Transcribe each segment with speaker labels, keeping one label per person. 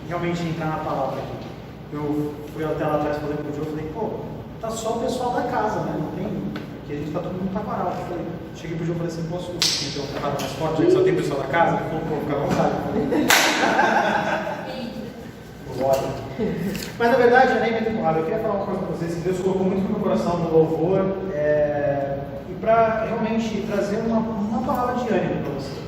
Speaker 1: realmente entrar na palavra aqui. Eu fui até lá atrás falei pro Joe, falei, pô, tá só o pessoal da casa, né? Não tem. Aqui a gente tá todo mundo taquaral. Cheguei pro Joe e falei assim, posso meter um tacado mais forte, já que só tem pessoal da casa? Ele falou, pô, fica à vontade. Mas na verdade, eu nem me empurrado. Eu queria falar uma coisa pra vocês, que Deus colocou muito no meu coração no louvor, e para realmente trazer uma palavra de ânimo para vocês.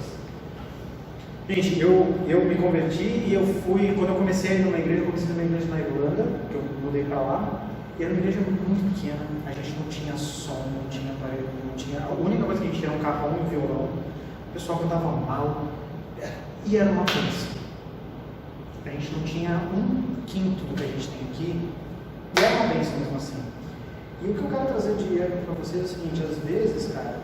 Speaker 1: Gente, eu me converti e eu fui, quando eu comecei a ir numa igreja, eu comecei numa igreja na Irlanda, que eu mudei para lá, e era uma igreja muito pequena, a gente não tinha som, não tinha aparelho, não tinha, a única coisa que a gente tinha era um carrão e um violão, o pessoal cantava mal, e era uma bênção. A gente não tinha 1/5 do que a gente tem aqui, e era uma bênção mesmo assim. E o que eu quero trazer de ânimo para vocês é o seguinte, às vezes, cara,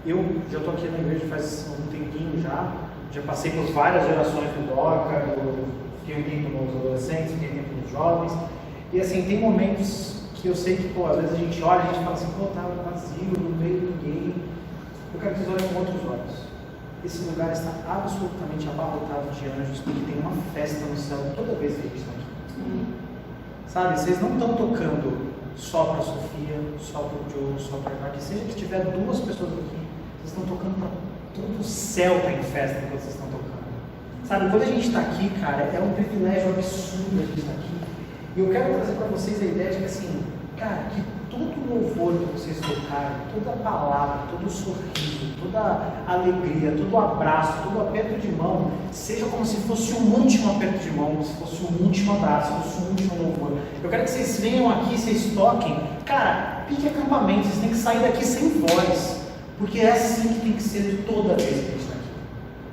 Speaker 1: eu já estou aqui na igreja faz um tempinho já passei por várias gerações do DOCA, eu fiquei um tempo nos adolescentes, fiquei um tempo nos jovens, e assim, tem momentos que eu sei que, pô, às vezes a gente olha e a gente fala assim, pô, tá vazio, não veio ninguém. Eu quero que vocês olhem com outros olhos. Esse lugar está absolutamente abarrotado de anjos, porque tem uma festa no céu toda vez que a gente está aqui. Sabe, vocês não estão tocando só para a Sofia, só para o Joe, só para a que seja que tiver 2 pessoas aqui, vocês estão tocando para todo o céu está em festa enquanto vocês estão tocando. Sabe, quando a gente está aqui, cara, é um privilégio absurdo a gente estar aqui. E eu quero trazer para vocês a ideia de que, assim, cara, que todo louvor que vocês tocarem, toda palavra, todo sorriso, toda alegria, todo abraço, todo aperto de mão, seja como se fosse um último aperto de mão, como se fosse um último abraço, como se fosse um último louvor. Eu quero que vocês venham aqui, vocês toquem, cara, pique acampamento, vocês têm que sair daqui sem voz. Porque é assim que tem que ser toda vez que a gente está aqui.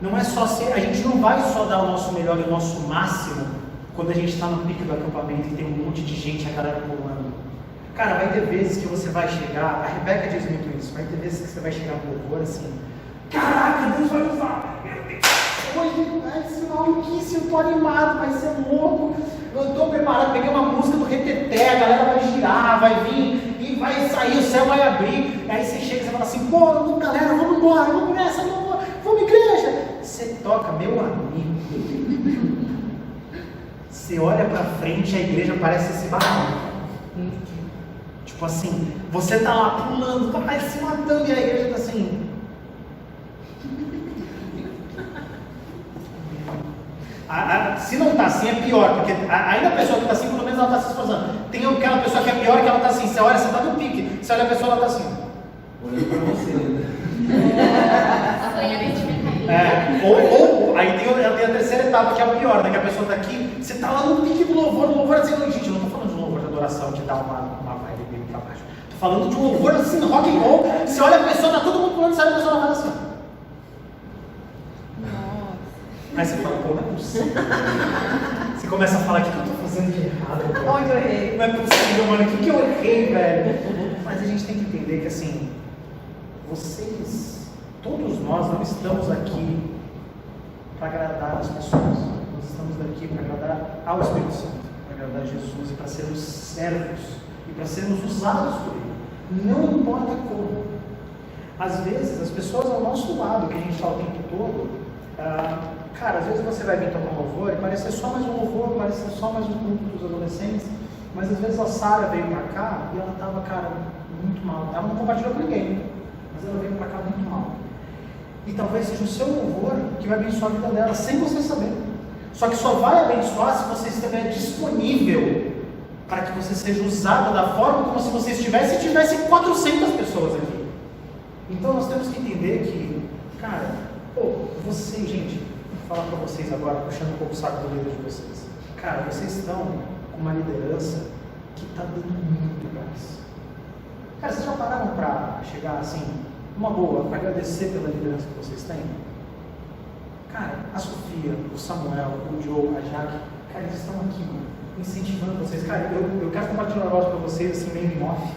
Speaker 1: Não é só ser, a gente não vai só dar o nosso melhor e o nosso máximo quando a gente está no pico do acampamento e tem um monte de gente, a galera pulando. Cara, vai ter vezes que você vai chegar, a Rebeca diz muito isso, vai ter vezes que você vai chegar no louvor assim, caraca, Deus vai usar, hoje vai ser maluquice, eu tô animado, vai ser louco, eu tô preparado, peguei uma música do Reteté, a galera vai girar, vai vir, e vai sair, o céu vai abrir, aí você chega e você fala assim, pô, galera, vamos embora, vamos nessa, vamos igreja. Você toca, meu amigo, você olha pra frente, a igreja parece esse barraco. Tipo assim, você tá lá pulando, tá se matando, e a igreja tá assim. Se não tá assim, é pior, porque ainda a pessoa que tá assim, pelo menos ela tá se esforçando. Tem aquela pessoa que é pior, que ela tá assim, você olha, você tá no pique, você olha a pessoa, ela tá assim. Olhando pra você, ou aí tem a terceira etapa, que é o pior, né? Que a pessoa tá aqui, você tá lá no pique do louvor assim, gente, eu não tô falando de um louvor de adoração, de dar uma vibe bem pra baixo. Tô falando de um louvor assim, rock and roll, você olha a pessoa, tá todo mundo pulando, sabe, a pessoa ela faz assim. Aí você fala, pô, não é possível. Você começa a falar, o que eu tô fazendo de errado?
Speaker 2: Onde eu errei?
Speaker 1: Não é possível, mano, o que eu errei, velho? Mas a gente tem que entender que, assim, vocês, todos nós não estamos aqui para agradar as pessoas. Nós estamos aqui para agradar ao Espírito Santo, para agradar a Jesus e para sermos servos e para sermos usados por Ele. Não importa como. Às vezes, as pessoas ao nosso lado, que a gente está o tempo todo, cara, às vezes você vai vir tocar um louvor e parece ser só mais um louvor, parece ser só mais um grupo dos adolescentes, mas às vezes a Sara veio pra cá e ela tava, cara, muito mal. Ela não compartilhou com ninguém, mas ela veio pra cá muito mal. E talvez seja o seu louvor que vai abençoar a vida dela, sem você saber. Só que só vai abençoar se você estiver disponível para que você seja usado da forma como se você estivesse e tivesse 400 pessoas aqui. Então nós temos que entender que, cara, vocês, gente, vou falar para vocês agora, puxando um pouco o saco do líder de vocês. Cara, vocês estão com uma liderança que está dando muito gás. Cara, vocês já pararam para chegar assim, uma boa, para agradecer pela liderança que vocês têm? Cara, a Sofia, o Samuel, o Joe, a Jaque, cara, eles estão aqui, mano, incentivando vocês. Cara, eu quero compartilhar um negócio para vocês, assim, meio em off,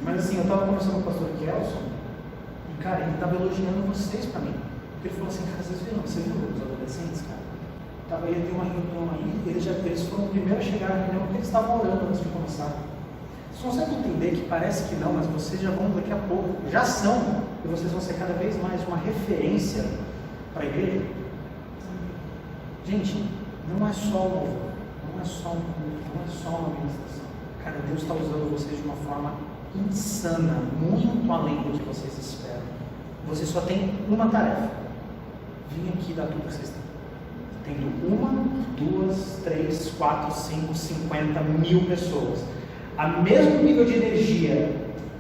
Speaker 1: mas assim, eu estava conversando com o pastor Kelson, e cara, ele estava elogiando vocês para mim. Ele falou assim, cara, vocês viram os adolescentes, cara? Ia ter uma reunião aí, eles foram o primeiro a chegar na reunião porque eles estavam orando antes de começar. Vocês conseguem entender que parece que não, mas vocês já vão daqui a pouco, já são, e vocês vão ser cada vez mais uma referência para a igreja? Gente, não é só um louvor, não é só um culto, não é só uma ministração. Cara, Deus está usando vocês de uma forma insana, muito além do que vocês esperam. Você só tem uma tarefa: vim aqui dar tudo que vocês têm. Tendo 1, 2, 3, 4, 5, 50 mil pessoas, a mesmo nível de energia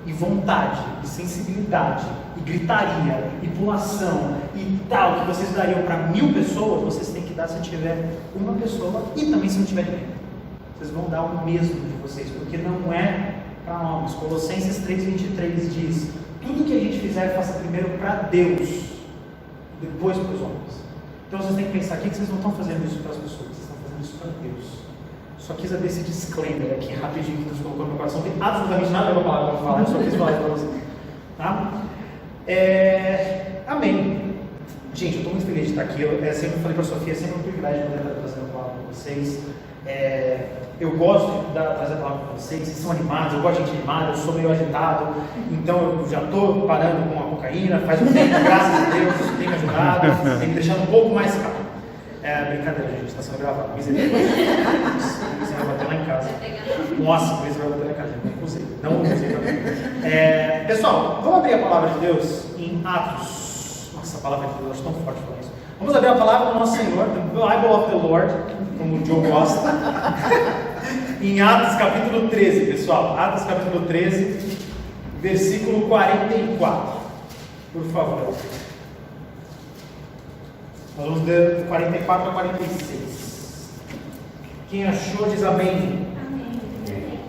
Speaker 1: e vontade, e sensibilidade, e gritaria, e pulação, e tal, que vocês dariam para 1000 pessoas, vocês têm que dar se tiver uma pessoa, e também se não tiver ninguém. Vocês vão dar o mesmo de vocês, porque não é para homens. Colossenses 3,23 diz: tudo que a gente fizer, faça primeiro para Deus, depois para os homens. Então vocês têm que pensar aqui que vocês não estão fazendo isso para as pessoas, vocês estão fazendo isso para Deus. Só quis dar esse disclaimer aqui rapidinho que Deus colocou no meu coração. Não tem absolutamente nada a ver com a palavra que eu vou falar, eu só quis falar isso para vocês. Tá? Amém. Gente, eu estou muito feliz de estar aqui. Eu sempre falei para a Sofia, é sempre um privilégio poder estar trazendo a palavra para vocês. Eu gosto de trazer a palavra para vocês, vocês são animados, eu gosto de gente animada, eu sou meio agitado, então eu já estou parando com a cocaína, faz um tempo, graças a Deus, tem me ajudado, tem me deixando um pouco mais calmo. Brincadeira, gente, está sendo gravado. Misericórdia. Você vai bater lá em casa. Nossa, você vai bater lá em casa. Não usei também. Pessoal, vamos abrir a palavra de Deus em Atos. Nossa, a palavra de Deus, eu acho tão forte falar isso. Vamos abrir a palavra do nosso Senhor, the Bible of the Lord, como o Joe gosta. Em Atos capítulo 13, pessoal. Atos capítulo 13, versículo 44. Por favor. Nós vamos ler 44 a 46. Quem achou diz amém. Amém.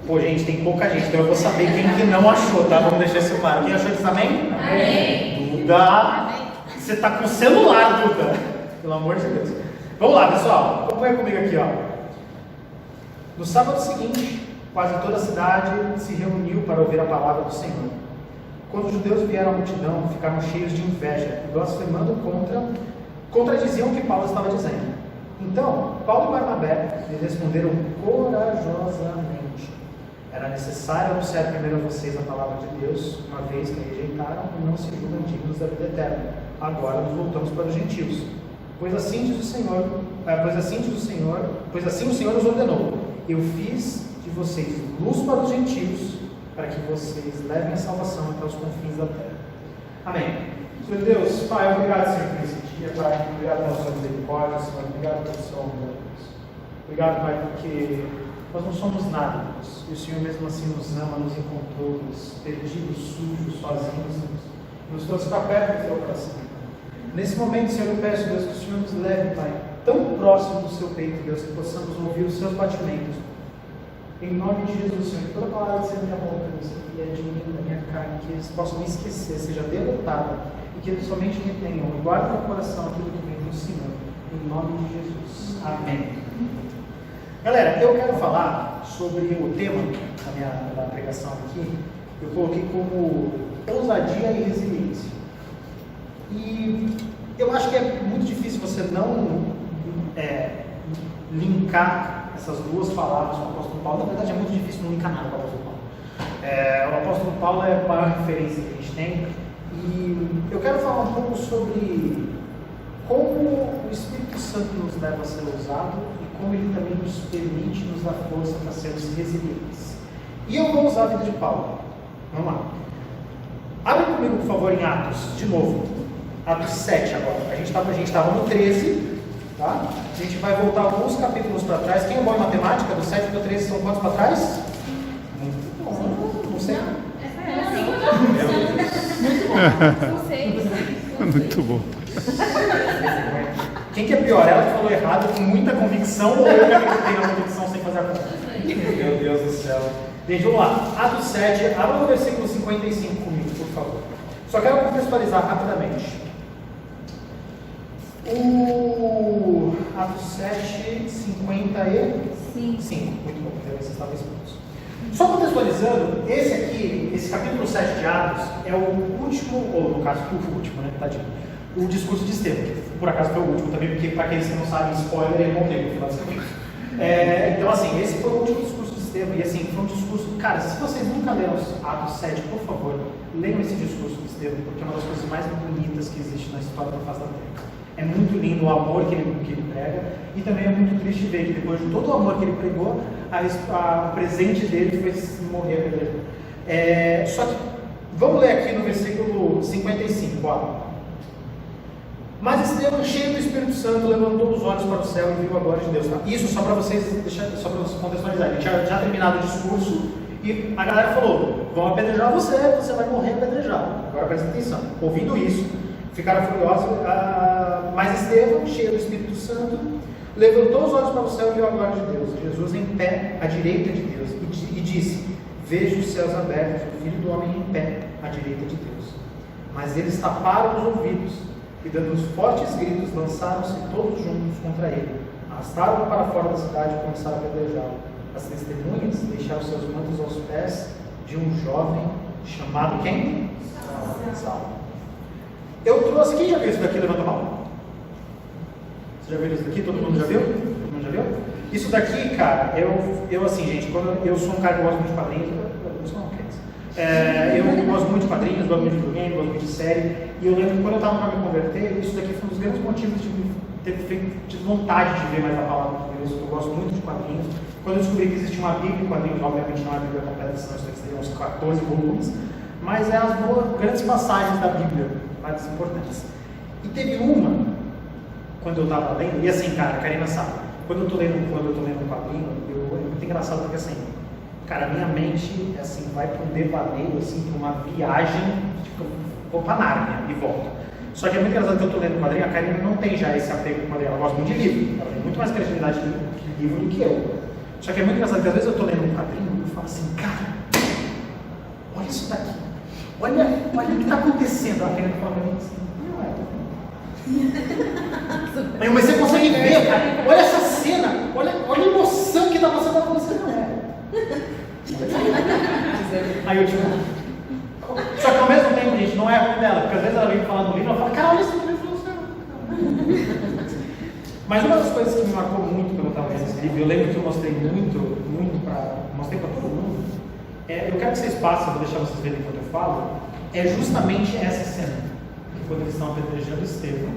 Speaker 1: Pô, gente, tem pouca gente, então eu vou saber quem que não achou, tá? Vamos deixar isso claro. Quem achou diz amém? Amém. Duda. Amém. Você tá com o celular, Duda. Pelo amor de Deus. Vamos lá, pessoal. Acompanha comigo aqui, ó. No sábado seguinte, quase toda a cidade se reuniu para ouvir a palavra do Senhor. Quando os judeus vieram à multidão, ficaram cheios de inveja e blasfemando contradiziam o que Paulo estava dizendo. Então, Paulo e Barnabé lhes responderam corajosamente: era necessário anunciar primeiro a vocês a palavra de Deus, uma vez que a rejeitaram e não se julgam dignos da vida eterna. Agora nos voltamos para os gentios. Pois assim o Senhor nos ordenou: eu fiz de vocês luz para os gentios, para que vocês levem a salvação até os confins da terra. Amém. Senhor Deus, Pai, obrigado, Senhor, por esse dia, Pai. Obrigado pela sua misericórdia, Senhor. Obrigado pelo seu amor, Deus. Obrigado, Pai, porque nós não somos nada, Deus. E o Senhor mesmo assim nos ama, nos encontrou, nos perdidos, sujos, sozinhos, Deus. Nos trouxe para perto do teu coração. Nesse momento, Senhor, eu peço, Deus, que o Senhor nos leve, Pai, tão próximo do seu peito, Deus, que possamos ouvir os seus batimentos. Em nome de Jesus, Senhor, que toda palavra que seja minha boca, Deus, que é de mim, da minha carne, que eles possam me esquecer, seja deletada, e que eles somente retenham e guardem no coração aquilo que vem do Senhor. Em nome de Jesus. Amém. Galera, eu quero falar sobre o tema da pregação aqui. Eu coloquei como ousadia e resiliência. E eu acho que é muito difícil você não linkar essas duas palavras com o apóstolo Paulo. Na verdade, é muito difícil não linkar nada com o apóstolo Paulo. O apóstolo Paulo é a maior referência que a gente tem. E eu quero falar um pouco sobre como o Espírito Santo nos leva a ser ousado e como ele também nos permite, nos dar força para sermos resilientes. E eu vou usar a vida de Paulo. Vamos lá. Abre comigo, por favor, em Atos, de novo. Atos 7 agora. A gente estava no 13, tá? A gente vai voltar alguns capítulos para trás. Quem é bom em matemática? Do 7 para o 13 são quantos para trás? Muito bom. Não sei.
Speaker 2: Muito bom.
Speaker 1: Quem que é pior? Ela que falou errado com muita convicção ou eu que tenho a convicção sem fazer a conta? Meu Deus do céu. Gente, vamos lá. Atos 7, abra no versículo 55 comigo, por favor. Só quero contextualizar rapidamente. O Atos 7, 55. Muito bom, vocês estavam expostos. Só contextualizando, esse capítulo 7 de Atos é o último, ou no caso, o último, né? Tadinho. O discurso de Estevão. Por acaso foi o último também, porque para aqueles que não sabem, spoiler, ele morreu no final desse capítulo. Então, assim, esse foi o último discurso de Estevão. E assim, foi um discurso. Cara, se vocês nunca leram Atos 7, por favor, leiam esse discurso de Estevão, porque é uma das coisas mais bonitas que existe na história da face da Terra. É muito lindo o amor que ele prega, e também é muito triste ver que depois de todo o amor que ele pregou, o presente dele foi morrer. Só que, vamos ler aqui no versículo 55, ó. Mas Estevão, cheio do Espírito Santo, levantou os olhos para o céu e viu a glória de Deus. Isso só para vocês contextualizarem. Ele já terminado o discurso e a galera falou: vão apedrejar você vai morrer apedrejado. Agora presta atenção. Ouvindo isso, ficaram furiosos. Mas Estevão, cheio do Espírito Santo, levantou os olhos para o céu e viu a glória de Deus. Jesus em pé à direita de Deus e disse: vejo os céus abertos, o Filho do Homem em pé à direita de Deus. Mas eles taparam os ouvidos e, dando os fortes gritos, lançaram-se todos juntos contra ele. Arrastaram-o para fora da cidade e começaram a apedrejá-lo. As testemunhas deixaram seus mantos aos pés de um jovem chamado quem? Saulo. Eu trouxe, quem já viu isso daqui? Levanta a mão. Você já viu isso daqui? Todo mundo já viu? Todo mundo já viu? Isso daqui, cara, eu assim, gente, quando eu sou um cara que gosta muito de quadrinhos, eu sou uma criança. Eu gosto muito de quadrinhos, gosto muito de videogame, gosto muito de série. E eu lembro que quando eu estava para me converter, isso daqui foi um dos grandes motivos de ter tido vontade de ver mais a palavra de Deus. Eu gosto muito de quadrinhos. Quando eu descobri que existia uma Bíblia em quadrinhos, obviamente não é a Bíblia completa, senão isso daqui seria uns 14 volumes, mas é as grandes passagens da Bíblia, mais importantes. E teve uma, quando eu estava lendo, e assim, cara, a Karina sabe, quando eu estou lendo um quadrinho, é muito engraçado porque assim, cara, a minha mente assim, vai para um devaneio, assim, para uma viagem, tipo, vou para Nárnia e volto. Só que é muito engraçado que eu estou lendo um quadrinho, a Karina não tem já esse apego com quadrinho, ela gosta muito de livro, ela tem muito mais criatividade de livro do que eu. Só que é muito engraçado que às vezes eu estou lendo um quadrinho e eu falo assim, cara, olha isso daqui, olha o que está acontecendo. A Karina fala pra mim assim, não é. Mas você consegue ver, cara, olha essa cena, olha a emoção que está passando pra você, não é. Aí eu tipo, só que ao mesmo tempo, gente, não é ruim dela, porque às vezes ela vem falando do livro e ela fala, cara, olha esse livro. Mas uma das coisas que me marcou muito quando eu estava lendo esse livro, eu lembro que eu mostrei mostrei para todo mundo, eu quero que vocês passem, vou deixar vocês verem enquanto eu falo, é justamente essa cena, quando eles estão apedrejando Estevão.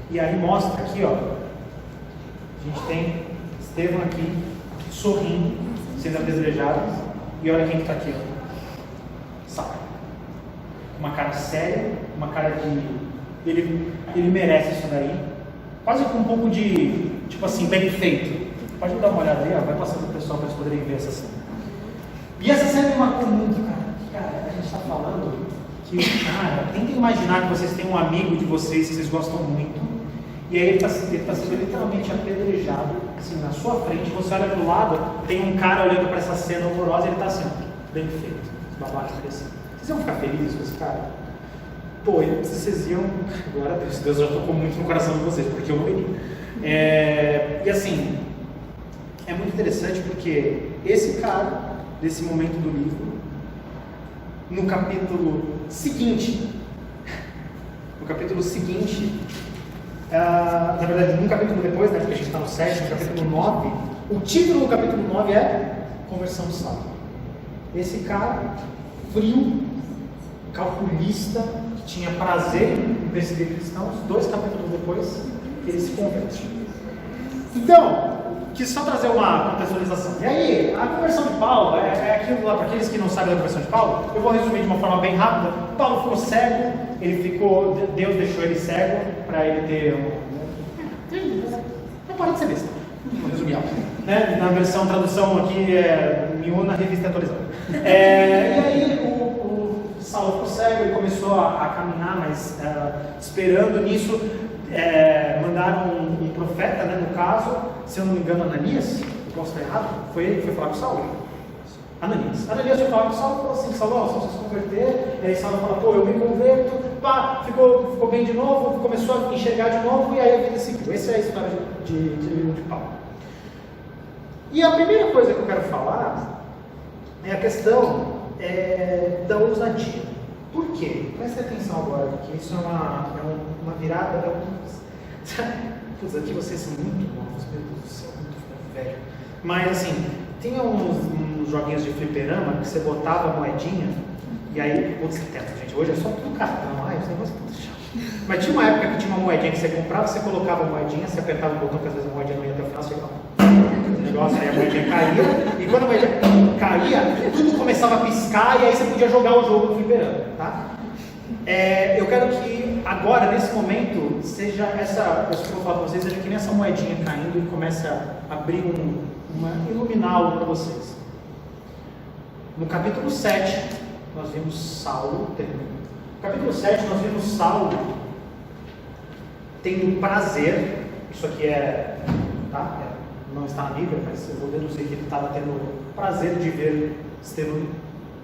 Speaker 1: E aí mostra aqui, ó, a gente tem Estevão aqui, sorrindo, sendo apedrejado, e olha quem que está aqui, ó. Saulo. Uma cara séria, uma cara de... Ele merece isso daí. Quase com um pouco de, tipo assim, bem feito. Pode dar uma olhada aí, ó, vai passando pro pessoal para eles poderem ver essa cena. E essa cena me marcou muito, cara. Cara, a gente está falando que, cara, tentem imaginar que vocês têm um amigo de vocês que vocês gostam muito, e aí ele está sendo literalmente apedrejado, assim, na sua frente. Você olha pro lado, tem um cara olhando para essa cena horrorosa e ele está assim, bem feito, babaca, assim. Vocês vão ficar felizes com esse cara? Pô, vocês iam, glória a Deus, Deus já tocou muito no coração de vocês, porque eu não iria. E assim, é muito interessante porque esse cara, desse momento do livro, no capítulo seguinte, na verdade, um capítulo depois, né, porque a gente está no 7, no capítulo 9, o título do capítulo 9 é Conversão de Saulo. Esse cara, frio, calculista, que tinha prazer em perseguir cristãos, 2 capítulos depois, ele se converte. Então, quis só trazer uma contextualização. E aí, a conversão de Paulo, é aquilo lá, para aqueles que não sabem da conversão de Paulo, eu vou resumir de uma forma bem rápida. Paulo ficou cego, Deus deixou ele cego, para ele ter não pode ser besta, vou resumir algo. Né? Na versão, tradução aqui, Miúna, revista atualizada. E aí, o Saulo ficou cego, ele começou a caminhar, mas esperando nisso, mandaram um profeta, né, no caso, se eu não me engano, Ananias, eu posso estar errado, foi ele que foi falar com Saulo? Ananias foi falar com Saulo e falou assim, Saulo, só você se converter, e aí Saulo falou, pô, eu me converto, pá, ficou bem de novo, começou a enxergar de novo, e aí a vida seguiu. Essa é a história de Paulo. E a primeira coisa que eu quero falar é a questão da ousadia. Por quê? Preste atenção agora, porque isso é uma virada. Putz, aqui vocês são muito novos, meu Deus do céu, muito velho. Mas assim, tinha uns joguinhos de fliperama que você botava a moedinha, e aí, putz, que tempo, gente, hoje é só tudo cartão, esse negócio é tudo chato. Mas tinha uma época que tinha uma moedinha que você comprava, você colocava a moedinha, você apertava o botão, que às vezes a moedinha não ia até o final, você ficava negócio, aí a moedinha caía, e quando a moedinha caía, tudo começava a piscar, e aí você podia jogar o jogo no fliperama, tá? Eu quero que agora, nesse momento, seja isso que eu vou falar para vocês, seja que nem essa moedinha caindo e comece a abrir iluminar algo para vocês. No capítulo 7, nós vimos Saulo, no capítulo 7 nós vimos Saulo tendo prazer, isso aqui não está na Bíblia, mas eu vou deduzir que ele estava tendo prazer de ver Estevão,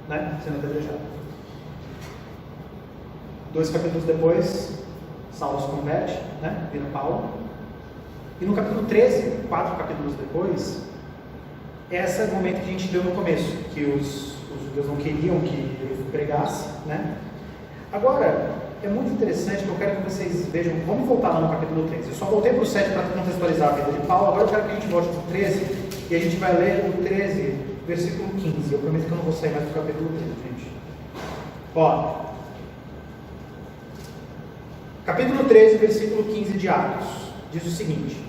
Speaker 1: sendo apedrejado. 2 capítulos depois, Saulo se converte, vira Paulo. E no capítulo 13, 4 capítulos depois, esse é o momento que a gente viu no começo, que os judeus não queriam que ele pregasse, Agora, é muito interessante, que eu quero que vocês vejam, vamos voltar lá no capítulo 13. Eu só voltei para o 7 para contextualizar a vida de Paulo, agora eu quero que a gente volte para o 13, e a gente vai ler o 13, versículo 15. Eu prometo que eu não vou sair mais do capítulo 13, gente. Capítulo 13, versículo 15 de Atos, diz o seguinte: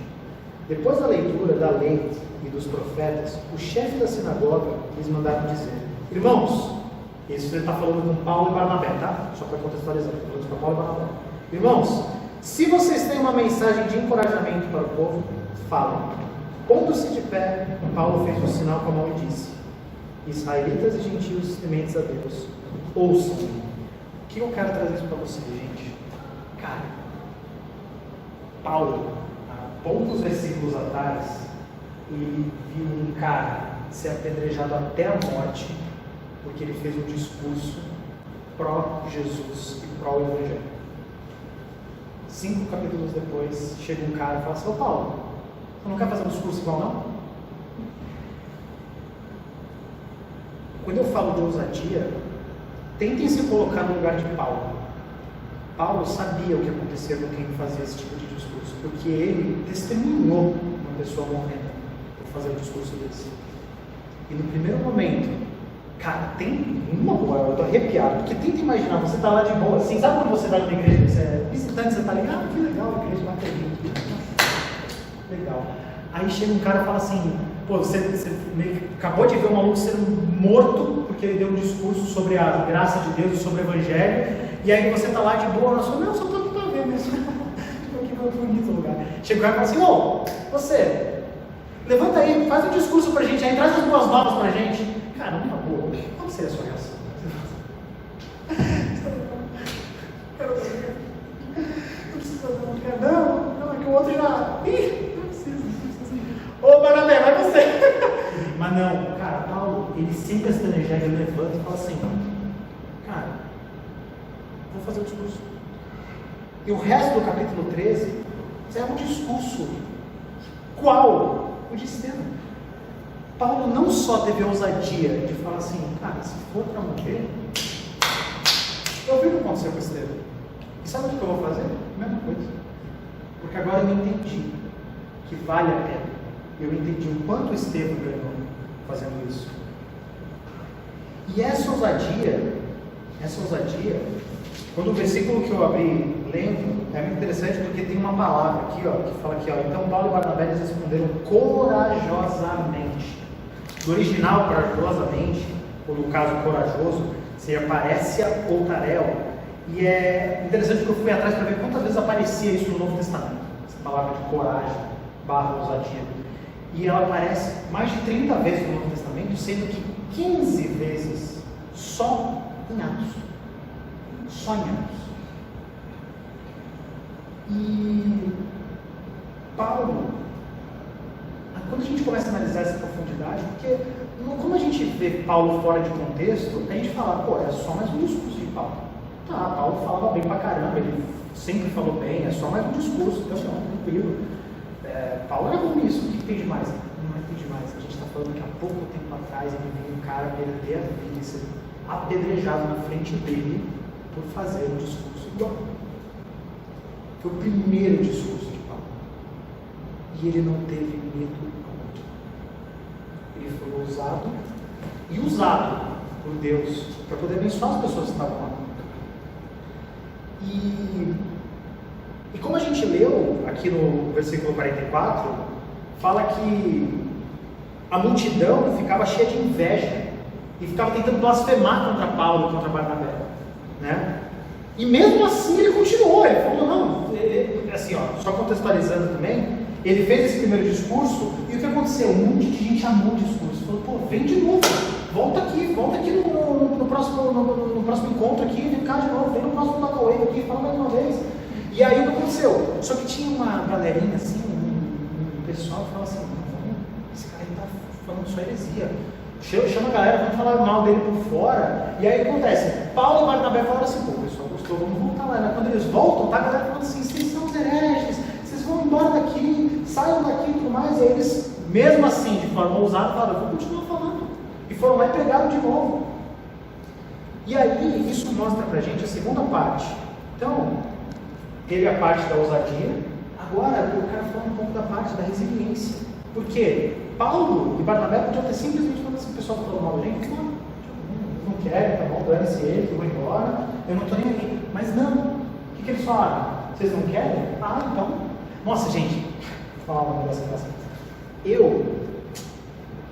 Speaker 1: depois da leitura da lei e dos profetas, o chefe da sinagoga lhes mandaram dizer: irmãos, isso ele está falando com Paulo e Barnabé, tá? Só para contextualizar, falando com Paulo e Barnabé. Irmãos, se vocês têm uma mensagem de encorajamento para o povo, falem. Pondo-se de pé, Paulo fez um sinal com a mão e disse: israelitas e gentios tementes a Deus, ouçam. O que eu quero trazer isso para vocês, gente? Cara, Paulo, há poucos versículos atrás, ele viu um cara ser apedrejado até a morte, porque ele fez um discurso pró-Jesus e pró-Evangelho. 5 capítulos depois, chega um cara e fala assim: ô Paulo, você não quer fazer um discurso igual não? Quando eu falo de ousadia, tentem se colocar no lugar de Paulo. Paulo sabia o que acontecia com quem fazia esse tipo de discurso, porque ele testemunhou uma pessoa morrendo por fazer um discurso desse. E no primeiro momento, cara, tem uma boa, eu tô arrepiado, porque tenta imaginar, você tá lá de boa, assim, sabe quando você vai numa igreja, você é visitante, você tá ligado, que legal, a igreja bateria, legal. Aí chega um cara e fala assim: pô, você acabou de ver um maluco sendo morto porque ele deu um discurso sobre a graça de Deus e sobre o Evangelho, e aí você tá lá de boa, não, só tô aqui pra ver mesmo, tô aqui pra bonito lugar. Chega o cara e fala assim: ô, você, levanta aí, faz um discurso pra gente aí, traz as boas novas pra gente. Cara, não, boa, qual seria a sua reação? Não, é que o outro já. Ih, não precisa. Ô, Barnabé, vai você. Mas não, cara, Paulo, ele sempre se energia, ele levanta e fala assim: cara, vou fazer o discurso. E o resto do capítulo 13 é um discurso. Qual? O de Estevão. Paulo não só teve a ousadia de falar assim: cara, se for para morrer, eu vi o que aconteceu com Estevão. E sabe o que eu vou fazer? A mesma coisa. Porque agora eu entendi que vale a pena. Eu entendi o quanto Estevão ganhou fazendo isso. E essa ousadia, quando o versículo que eu abri lendo, é muito interessante porque tem uma palavra aqui, que fala aqui, então Paulo e Barnabé eles responderam corajosamente. No original, corajosamente, ou no caso corajoso, se aparece ou tarel, e é interessante que eu fui atrás para ver quantas vezes aparecia isso no Novo Testamento, essa palavra de coragem, ousadia. E ela aparece mais de 30 vezes no Novo Testamento, sendo que 15 vezes só em Atos. Só em Atos. E Paulo, quando a gente começa a analisar essa profundidade, porque como a gente vê Paulo fora de contexto, a gente fala: pô, é só mais um discurso de Paulo. Tá, Paulo falava bem pra caramba, ele sempre falou bem, é só mais um discurso, então não, tranquilo. Paulo era bom nisso, o que tem de mais? Não tem de mais. A gente está falando que há pouco tempo atrás ele viu um cara perder a vida e ser apedrejado na frente dele por fazer um discurso igual. Foi o primeiro discurso de Paulo. E ele não teve medo algum. Ele foi ousado e usado por Deus para poder abençoar as pessoas que estavam lá. E E como a gente leu aqui no versículo 44, fala que a multidão ficava cheia de inveja e ficava tentando blasfemar contra Paulo e contra Barnabé, né? E mesmo assim ele continuou, ele falou, não, assim, ó, só contextualizando também, ele fez esse primeiro discurso e o que aconteceu? Um monte de gente amou o discurso, falou, pô, vem de novo, volta aqui no próximo encontro aqui, vem cá de novo, vem no próximo Tacauê aqui, fala mais uma vez. E aí o que aconteceu? Só que tinha uma galerinha assim, um pessoal que falava assim, não, esse cara aí tá falando só heresia. Chama a galera, vamos falar mal dele por fora. E aí o que acontece? Paulo e Barnabé falaram assim, pô, o pessoal gostou, vamos voltar lá. Quando eles voltam, tá a galera falando assim, vocês são os hereges, vocês vão embora daqui, saiam daqui e tudo mais. E aí eles, mesmo assim, de forma ousada, falaram, eu vou continuar falando. E foram lá e pregaram de novo. E aí isso mostra pra gente a segunda parte. Então, teve a parte da ousadia, agora eu quero falar um pouco da parte da resiliência. Por quê? Paulo e Barnabé podiam ter simplesmente falado assim, o pessoal falou mal da gente, não quero, tá bom, dane-se ele, eu vou embora, eu não estou nem aqui. Mas não, o que eles falaram? Vocês não querem? Ah, então. Nossa, gente, vou falar um negócio engraçado.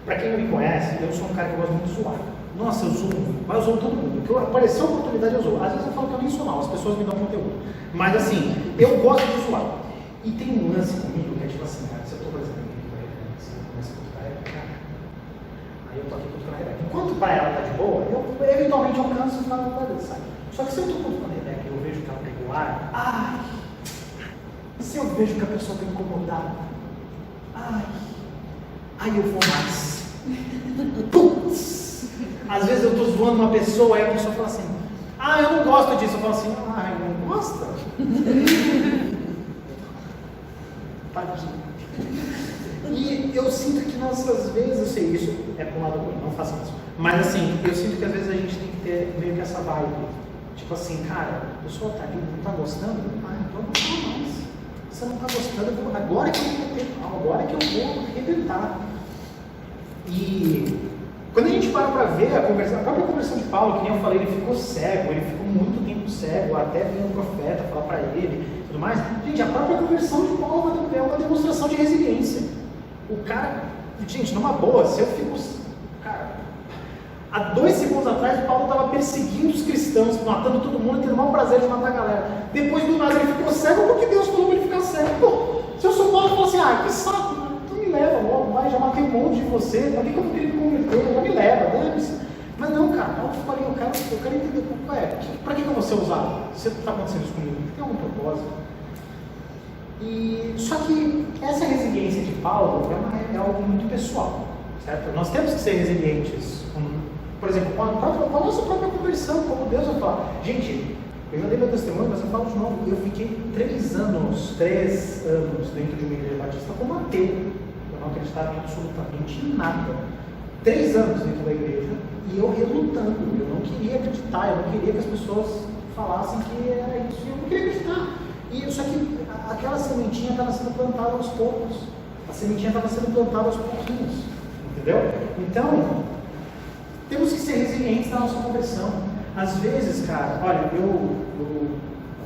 Speaker 1: Pra quem não me conhece, eu sou um cara que gosta muito de zoar. Nossa, eu zoo, mas eu zoo todo mundo. Que apareceu a oportunidade, eu zoo. Às vezes eu falo que eu nem sou mal, as pessoas me dão conteúdo. Mas assim, eu gosto de zoar. E tem um lance comigo que é tipo assim, cara, se eu tô fazendo eu tô aqui cutucando a Rebeca. Enquanto para ela tá de boa, eu eventualmente alcanço o final da vida, sabe? Só que se eu tô cutucando a Rebeca e eu vejo que ela pegou ar, ai! Se eu vejo que a pessoa tá incomodada, ai eu vou mais. Putz! Às vezes eu tô zoando uma pessoa e a pessoa fala assim, eu não gosto disso. Eu falo assim, não gosta? Tadinho. E eu sinto que nós, às vezes, eu sei, isso é para um lado ruim, não façam isso. Mas assim, eu sinto que às vezes a gente tem que ter meio que essa vibe. Tipo assim, cara, a pessoa tá ali, não tá gostando? Então não fala mais. Você não tá gostando, agora que eu vou ter mal, agora que eu vou arrebentar. E quando a gente para ver a própria conversão de Paulo, que nem eu falei, ele ficou cego, ele ficou muito tempo cego, até vir um profeta falar para ele e tudo mais. Gente, a própria conversão de Paulo é uma demonstração de resiliência. O cara, gente, numa boa, se eu fico, cara, há 2 segundos atrás, Paulo estava perseguindo os cristãos, matando todo mundo e tendo o maior prazer de matar a galera. Depois do nada ele ficou cego porque Deus falou para ele ficar cego. Pô, se eu sou Paulo, eu falo assim, que saco, então me leva logo, vai, já matei um monte de você, para que eu vou querer me converter? Já me leva, dane-se. Mas não, cara, Paulo ficou ali, eu quero entender qual é, para que eu vou ser usado? Se está acontecendo isso comigo, tem algum propósito? E, só que essa resiliência de Paulo é algo muito pessoal, certo? Nós temos que ser resilientes, por exemplo, com a nossa própria conversão, como Deus vai falar. Gente, eu já dei meu testemunho, mas eu falo de novo, eu fiquei 3 anos dentro de uma igreja batista como ateu. Eu não acreditava em absolutamente nada. 3 anos dentro da igreja e eu relutando, eu não queria acreditar, eu não queria que as pessoas falassem que era isso, eu não queria acreditar. E só que aquela sementinha estava sendo plantada aos poucos. A sementinha estava sendo plantada aos pouquinhos. Entendeu? Então, temos que ser resilientes na nossa conversão. Às vezes, cara, olha,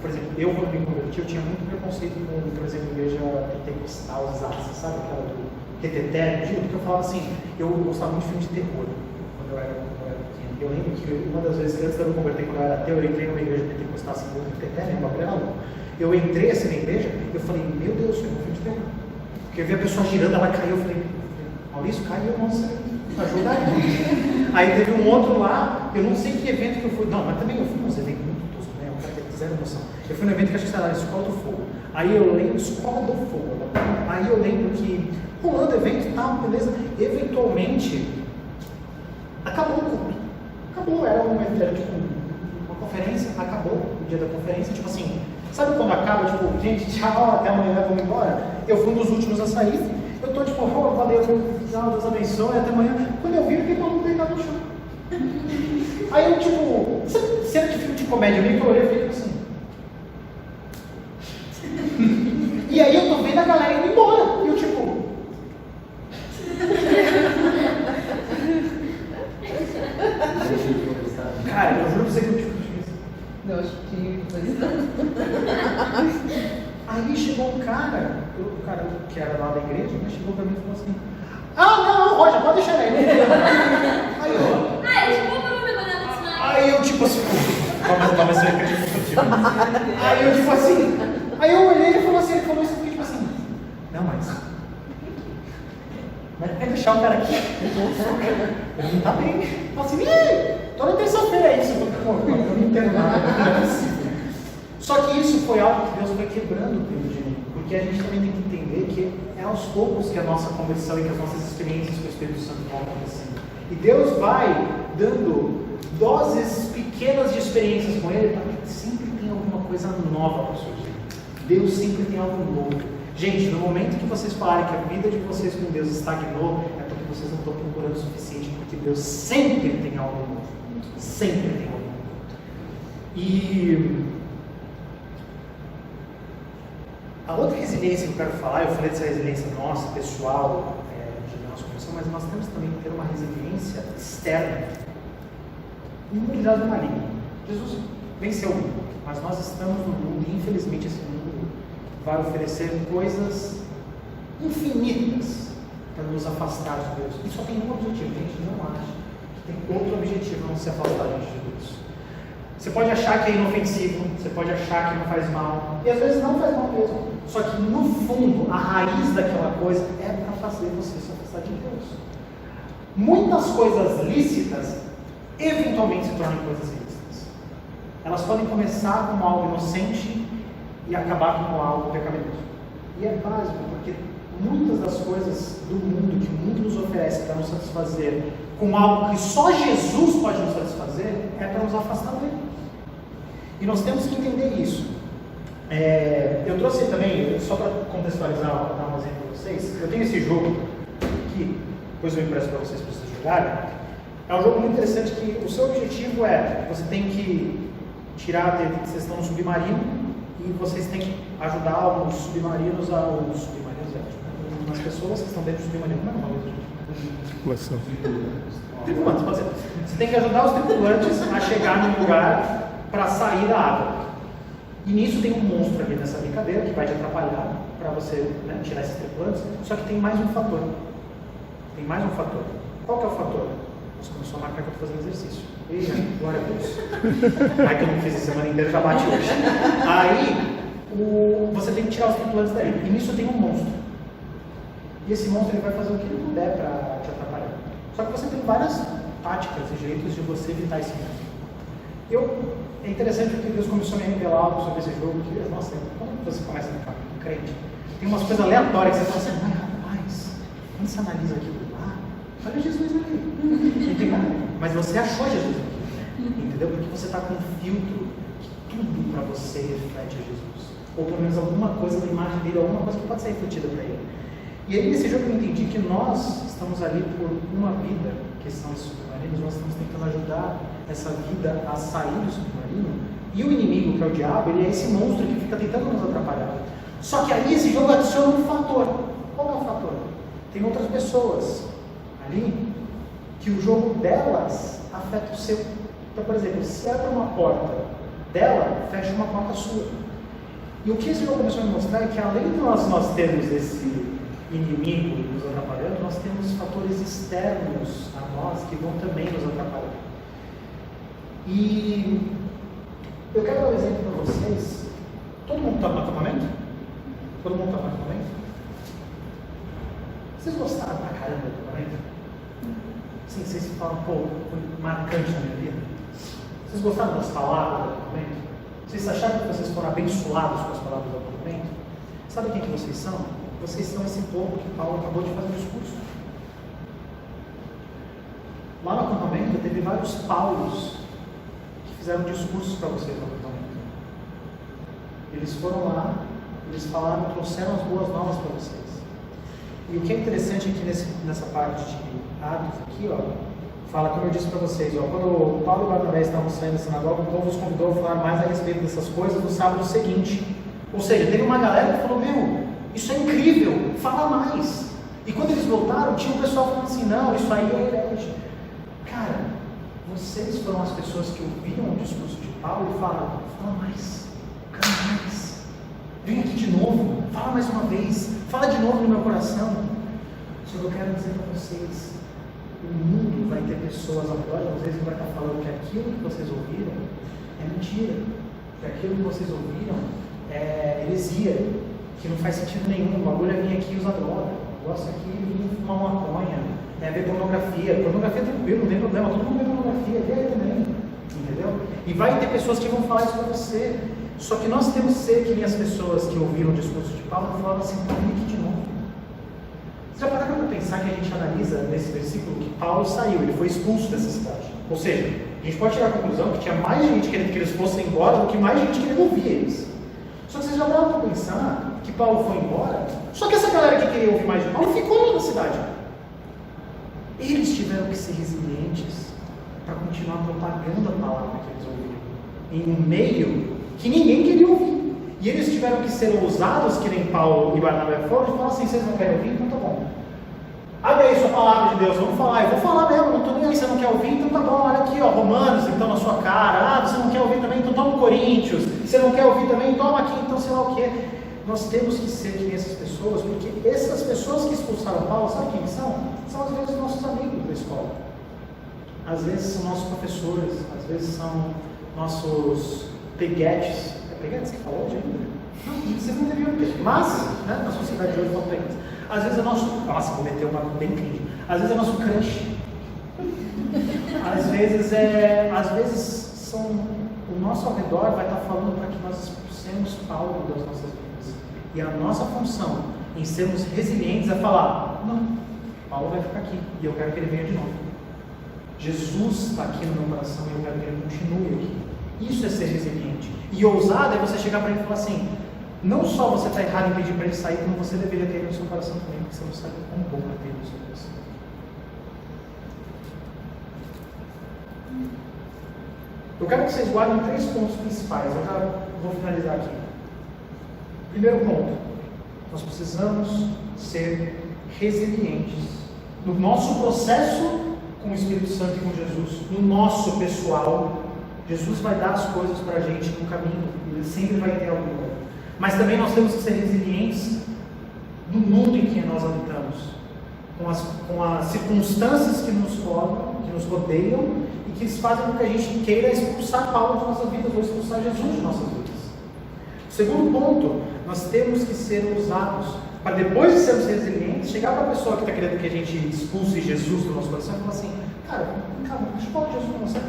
Speaker 1: por exemplo, quando me converti, eu tinha muito preconceito com, por exemplo, igreja pentecostal, sabe? Aquela do reteté, porque eu falava assim, eu gostava muito de filme de terror quando eu era pequeno. Eu lembro que uma das vezes, antes de eu me converter, quando eu era ateu, eu entrei numa igreja pentecostal, assim, muito reteté, né? Eu entrei assim na igreja, eu falei, meu Deus, eu vou de terror. Porque eu vi a pessoa girando, ela caiu, eu falei, Maurício, caiu, nossa, ajuda aí. Aí teve um outro lá, eu não sei que evento que eu fui, não, mas também eu fui nos eventos muito toscos, né? O cara tem zero noção. Eu fui no evento que acho que era Escola do Fogo. Aí eu lembro, Escola do Fogo. Aí eu lembro que, rolando evento e tal, beleza, eventualmente, acabou o culto. Acabou, era tipo uma conferência, acabou o dia da conferência, tipo assim. Sabe quando acaba, tipo, gente, tchau, até amanhã, vamos embora? Eu fui um dos últimos a sair, eu tô tipo, valeu, Deus abençoe, até amanhã. Quando eu vi, eu fiquei maluco deitado no chão. Aí eu, tipo, sabe, cena de filme de comédia, meio que eu olhei e fiquei assim. E aí eu tô vendo a galera indo embora, e eu tipo... Cara, eu juro pra você que eu tipo...
Speaker 2: Eu acho que foi isso.
Speaker 1: Aí chegou um cara, o cara que era lá da igreja, né, chegou pra mim e falou assim: não, Roger, pode deixar ele. Aí eu tipo assim, vamos cerca de Aí eu tipo assim, aí eu olhei e ele falou assim, ele falou isso, eu fiquei tipo assim, não, mas quer deixar o cara aqui? Ele não tá bem. Eu falei assim, toda terça-feira é isso. Eu não entendo nada. Só que isso foi algo que Deus foi quebrando dentro de mim. Porque a gente também tem que entender que é aos poucos que a nossa conversão e que as nossas experiências com o Espírito Santo vão acontecendo. E Deus vai dando doses pequenas de experiências com Ele, para que sempre tem alguma coisa nova para surgir. Deus sempre tem algo novo. Gente, no momento que vocês falarem que a vida de vocês com Deus estagnou, é porque vocês não estão procurando o suficiente, porque Deus sempre tem algo novo. Sempre tem algo novo. E a outra resiliência que eu quero falar, eu falei dessa resiliência nossa, pessoal, de nossa condição, mas nós temos também que ter uma resiliência externa. Imunidade do maligno. Jesus venceu o mundo, mas nós estamos no mundo e infelizmente esse mundo vai oferecer coisas infinitas para nos afastar de Deus. E só tem um objetivo, a gente não acha que tem outro objetivo não se afastar de Deus. Você pode achar que é inofensivo, você pode achar que não faz mal, e às vezes não faz mal mesmo. Só que no fundo, a raiz daquela coisa é para fazer você se afastar de Deus. Muitas coisas lícitas eventualmente se tornam coisas ilícitas. Elas podem começar como algo inocente e acabar como algo pecaminoso. E é básico, porque muitas das coisas do mundo, que o mundo nos oferece para nos satisfazer com algo que só Jesus pode nos satisfazer, é para nos afastar dele. E nós temos que entender isso. Eu trouxe também, só para contextualizar, dar um exemplo para vocês, eu tenho esse jogo que depois eu empresto para vocês jogarem. É um jogo muito interessante que o seu objetivo você tem que tirar, vocês estão no submarino e vocês têm que ajudar os submarinos, as pessoas que estão dentro do submarino. Como é o nome? Tripulantes, pode ser. Você tem que ajudar os tripulantes a chegar num lugar para sair da água. E nisso tem um monstro aqui nessa brincadeira que vai te atrapalhar para você tirar esses tripulantes. Só que tem mais um fator. Qual que é o fator? Você começou a marcar que eu estou fazendo exercício. Ei, glória a Deus. Aí que eu não fiz a semana inteira, já bate hoje. Aí, você tem que tirar os tripulantes daí. E nisso tem um monstro. E esse monstro ele vai fazer o que ele puder para te atrapalhar. Só que você tem várias táticas e jeitos de você evitar esse monstro. É interessante porque Deus começou a me revelar algo sobre esse jogo. Que, nossa, quando você começa a ficar crente, tem umas coisas aleatórias que você fala assim, rapaz, quando você analisa aquilo lá, olha Jesus ali. Mas você achou Jesus aqui, entendeu? Porque você está com um filtro que tudo para você reflete a Jesus. Ou pelo menos alguma coisa da imagem dele, alguma coisa que pode ser refletida para ele. E aí nesse jogo eu entendi que nós estamos ali por uma vida, que são esses submarinos, nós estamos tentando ajudar essa vida a sair do submarino, e o inimigo, que é o diabo, ele é esse monstro que fica tentando nos atrapalhar. Só que aí esse jogo adiciona um fator. Qual é o fator? Tem outras pessoas ali que o jogo delas afeta o seu. Então, por exemplo, se abre uma porta dela, fecha uma porta sua. E o que esse jogo começou a me mostrar é que além de nós termos esse inimigo nos atrapalhando, nós temos fatores externos a nós que vão também nos atrapalhar. E eu quero dar um exemplo para vocês. Todo mundo está no acampamento? Todo mundo está no acampamento? Vocês gostaram pra caramba do acampamento? Sim, vocês falam, foi marcante na minha vida. Vocês gostaram das palavras do acampamento? Vocês acharam que vocês foram abençoados com as palavras do acampamento? Sabe quem que vocês são? Vocês são esse povo que Paulo acabou de fazer um discurso. Lá no acampamento teve vários Paulos que fizeram discursos para vocês no acampamento. Eles foram lá, eles falaram, trouxeram as boas novas para vocês. E o que é interessante aqui nessa parte de Atos aqui, fala, como eu disse para vocês, quando Paulo e Barnabé estavam saindo da sinagoga, o povo os convidou a falar mais a respeito dessas coisas no sábado seguinte. Ou seja, teve uma galera que falou, isso é incrível, fala mais. E quando eles voltaram, tinha um pessoal falando assim, não, isso aí é herege. Cara, vocês foram as pessoas que ouviram o discurso de Paulo e falaram, fala mais, canta mais. vem aqui de novo, fala mais uma vez, fala de novo no meu coração. Só que eu quero dizer para vocês, o mundo vai ter pessoas ao redor, às vezes vai estar falando que aquilo que vocês ouviram é mentira, que aquilo que vocês ouviram é heresia, que não faz sentido nenhum. O bagulho é vir aqui e usar droga, gosta aqui de vir fumar uma maconha, ver pornografia. Pornografia é tranquilo, não tem problema, todo mundo vê pornografia, vê aí também, entendeu? E vai ter pessoas que vão falar isso para você. Só que nós temos que ser que nem as pessoas que ouviram o discurso de Paulo e falaram assim, tá vindo aqui de novo. Você já pararam para pensar que a gente analisa nesse versículo que Paulo saiu, ele foi expulso dessa cidade. Ou seja, a gente pode tirar a conclusão que tinha mais gente querendo que eles fossem embora do que mais gente querendo ouvir eles. Só que vocês já pararam para pensar que Paulo foi embora, só que essa galera que queria ouvir mais de Paulo ficou lá na cidade. Eles tiveram que ser resilientes para continuar propagando a palavra que eles ouviram em um meio que ninguém queria ouvir. E eles tiveram que ser ousados, que nem Paulo e Barnabé foram, e falaram assim: vocês não querem ouvir? Então tá bom. Abre aí sua palavra de Deus, vamos falar. Eu vou falar mesmo, não estou nem aí. Você não quer ouvir? Então tá bom, olha aqui, ó, Romanos, então na sua cara. Ah, você não quer ouvir também? Então toma Coríntios. Você não quer ouvir também? Toma aqui, então sei lá o que. Nós temos que ser que nem essas pessoas, porque essas pessoas que expulsaram Paulo, sabe quem são? São às vezes nossos amigos da escola. Às vezes são nossos professores, às vezes são nossos peguetes. É peguetes que falou hoje ainda? Não, vocês não deviam ter. Mas, né, na sociedade de hoje, não peguetes. Às vezes é nosso... Nossa, vou meter uma bem cringe. Às vezes é nosso crush. Às vezes são... O nosso ao redor vai estar falando para que nós expulsemos Paulo das nossas vidas. E a nossa função em sermos resilientes é falar: não, Paulo vai ficar aqui e eu quero que ele venha de novo. Jesus está aqui no meu coração e eu quero que ele continue aqui. Isso é ser resiliente. E ousado é você chegar para ele e falar assim: não só você está errado em pedir para ele sair, como você deveria ter no seu coração também, porque você não sabe como bom é ter no seu coração. Eu quero que vocês guardem 3 pontos principais. Eu já vou finalizar aqui. Primeiro ponto: nós precisamos ser resilientes no nosso processo com o Espírito Santo e com Jesus, no nosso pessoal. Jesus vai dar as coisas para a gente no caminho, ele sempre vai ter alguma. Mas também nós temos que ser resilientes no mundo em que nós habitamos, com as circunstâncias que nos rodeiam e que fazem com que a gente queira expulsar Paulo de nossas vidas ou expulsar Jesus de nossas vidas. Segundo ponto, nós temos que ser ousados para, depois de sermos resilientes, chegar para a pessoa que está querendo que a gente expulse Jesus do nosso coração e falar assim: cara, calma, deixa eu falar de Jesus com você.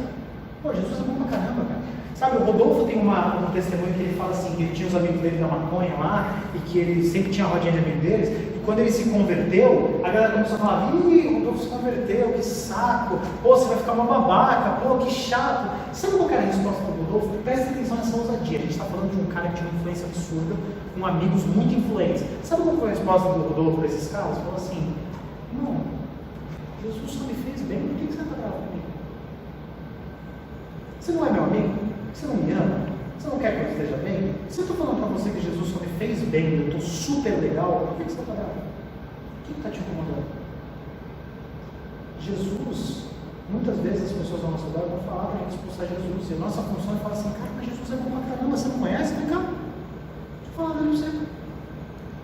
Speaker 1: Pô, Jesus é bom pra caramba, cara. Sabe, o Rodolfo tem um testemunho que ele fala assim, que ele tinha os amigos dele da maconha lá, e que ele sempre tinha a rodinha de amigo deles, e quando ele se converteu, a galera começou a falar: ih, o Rodolfo se converteu, que saco, pô, você vai ficar uma babaca, pô, que chato. Sabe qual era a resposta do Rodolfo? Presta atenção nessa ousadia. A gente está falando de um cara que tinha uma influência absurda, com amigos muito influentes. Sabe qual foi a resposta do Rodolfo para esses caras? Ele falou assim: não, Jesus só me fez bem, por que você está bravo comigo? Você não é meu amigo? Você não me ama? Você não quer que eu esteja bem? Se eu estou falando para você que Jesus só me fez bem, eu estou super legal, por que você está bravo? O que está te incomodando? Jesus, muitas vezes as pessoas ao nosso lado vão falar para a gente expulsar Jesus, e a nossa função é falar assim: cara, mas Jesus é bom pra caramba, você não conhece? Vem cá, deixa eu falar pra você.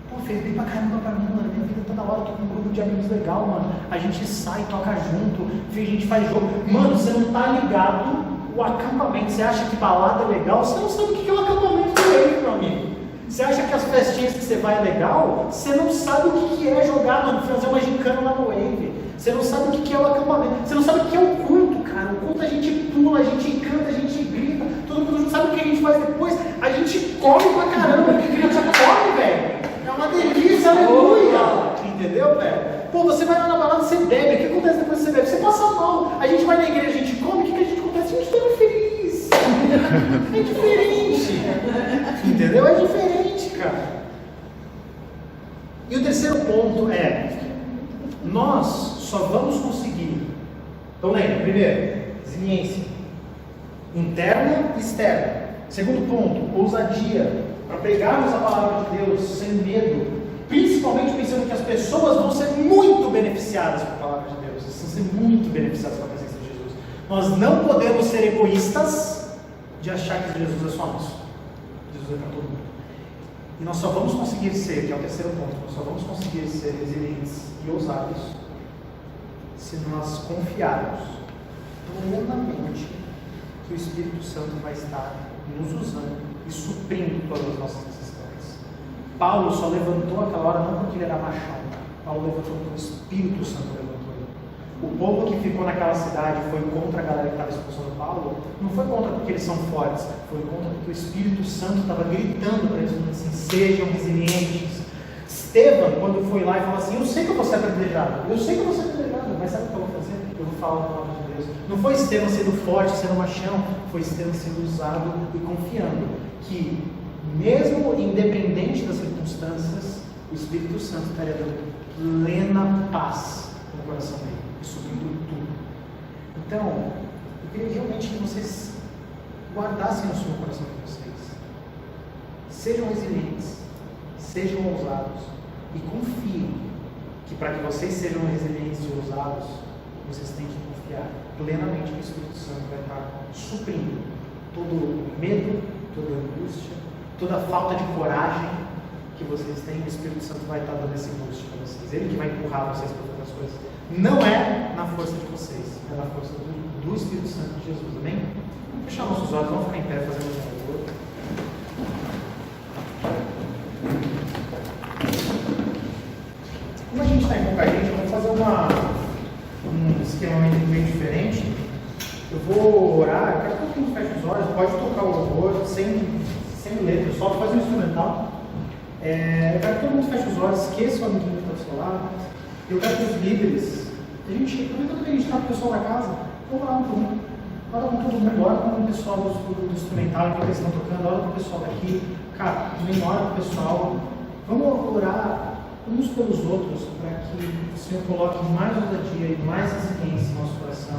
Speaker 1: Pô, fez bem pra caramba pra mim, mano, minha vida toda hora, eu tô com um grupo de amigos legal, mano, a gente sai, toca junto, a gente faz jogo, mano, você não tá ligado o acampamento. Você acha que balada é legal? Você não sabe o que é o acampamento do Wave, meu amigo. Você acha que as festinhas que você vai é legal? Você não sabe o que é jogar, mano, fazer uma gincana lá no Wave. Você não sabe o que é o acampamento. Você não sabe o que é o culto, cara. O culto a gente pula, a gente canta, a gente grita, todo mundo sabe o que a gente faz depois? A gente come pra caramba, porque a gente come, velho. É uma delícia, aleluia. Entendeu, velho? Pô, você vai lá na balada, você bebe. O que acontece depois que você bebe? Você passa mal. A gente vai na igreja, a gente come. O que a gente acontece? A gente fica feliz. É diferente. Entendeu? É diferente, cara. E o terceiro ponto é: nós só vamos conseguir. Então lembra, primeiro, resiliência interna e externa. Segundo ponto, ousadia, para pregarmos a palavra de Deus sem medo, principalmente pensando que as pessoas vão ser muito beneficiadas com a palavra de Deus, elas vão ser muito beneficiadas com a presença de Jesus. Nós não podemos ser egoístas de achar que Jesus é só nosso. Jesus é para todo mundo. E nós só vamos conseguir ser, que é o terceiro ponto, nós só vamos conseguir ser resilientes e ousados se nós confiarmos plenamente que o Espírito Santo vai estar nos usando e suprindo todas as nossas necessidades. Paulo só levantou aquela hora não porque ele era machão. Paulo levantou porque o Espírito Santo levantou ele. O povo que ficou naquela cidade foi contra a galera que estava expulsando Paulo, não foi contra porque eles são fortes, foi contra porque o Espírito Santo estava gritando para eles assim, sejam resilientes. Estevão, quando foi lá e falou assim, eu sei que eu vou ser apedrejado, mas sabe o que eu vou fazer? Eu vou falar o nome de Deus. Não foi Estevão sendo forte, sendo machão, foi Estevão sendo usado e confiando que, mesmo independente das circunstâncias, o Espírito Santo estaria dando plena paz no coração dele e suprindo tudo. Então, eu queria realmente que vocês guardassem isso no coração de vocês. Sejam resilientes, sejam ousados e confiem que para que vocês sejam resilientes e ousados, vocês têm que confiar plenamente que o Espírito Santo vai estar suprindo todo o medo, toda a angústia, toda a falta de coragem que vocês têm. O Espírito Santo vai estar dando esse boost para vocês. Ele que vai empurrar vocês para fazer as coisas. Não é na força de vocês, é na força do Espírito Santo de Jesus. Amém? Vamos fechar nossos olhos, vamos ficar em pé fazendo um favor. Como a gente está em pouca gente, eu vou fazer um esquema bem diferente. Eu vou orar, eu quero que todo mundo feche os olhos, pode tocar o louvor sem letra, só faz um instrumental. Eu quero que todo mundo feche os olhos, esqueça o amiguinho que está do seu lado. Eu quero que os líderes, quando a gente está com o pessoal da casa, vamos orar por um. Ora com todo mundo, ora com o pessoal do instrumental, enquanto eles estão tocando, ora com o pessoal daqui. Cara, também ora com o pessoal. Vamos orar uns pelos outros, para que o Senhor coloque mais ousadia e mais resiliência no nosso coração.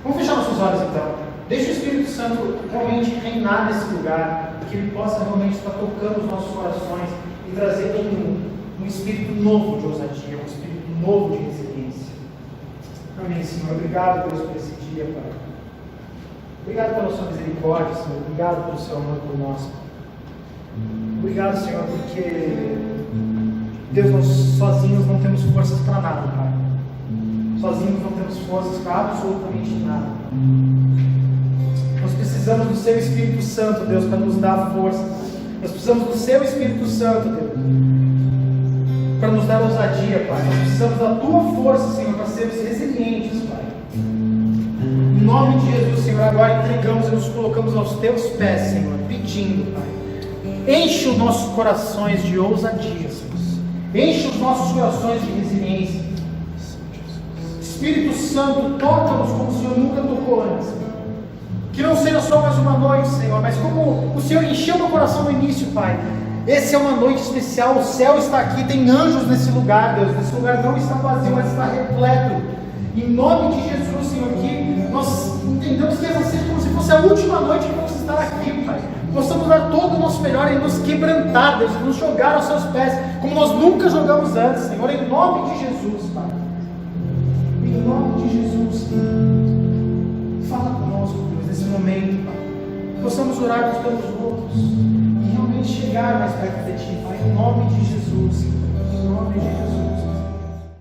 Speaker 1: Vamos fechar nossos olhos então. Deixa o Espírito Santo realmente reinar nesse lugar, que ele possa realmente estar tocando os nossos corações e trazendo um espírito novo de ousadia, um espírito novo de resiliência. Amém, Senhor. Obrigado, Deus, por esse dia, Pai. Obrigado pela sua misericórdia, Senhor. Obrigado pelo seu amor por nós. Obrigado, Senhor, porque, Deus, nós sozinhos não temos forças para nada, Pai. Sozinhos não temos forças para absolutamente nada. Nós precisamos do seu Espírito Santo, Deus, para nos dar forças. Nós precisamos do seu Espírito Santo, Deus, para nos dar ousadia, Pai. Nós precisamos da tua força, Senhor, para sermos resilientes, Pai. Em nome de Jesus, Senhor, agora entregamos e nos colocamos aos teus pés, Senhor, pedindo, Pai. Enche os nossos corações de ousadia, Senhor. Enche os nossos corações de resiliência. Espírito Santo, toca-nos como o Senhor nunca tocou antes. Que não seja só mais uma noite, Senhor, mas como o Senhor encheu meu coração no início, Pai. Essa é uma noite especial, o céu está aqui, tem anjos nesse lugar, Deus. Esse lugar não está vazio, mas está repleto. Em nome de Jesus, Senhor, que nós entendamos que essa seja como se fosse a última noite que vamos estar aqui, Pai. Possamos dar todo o nosso melhor e nos quebrantar, Deus, nos jogar aos seus pés, como nós nunca jogamos antes, Senhor, em nome de Jesus, Pai. Em nome de Jesus, fala conosco, Deus, nesse momento, Pai. Possamos orar uns pelos outros e realmente chegar mais perto de Ti, Pai, em nome de Jesus.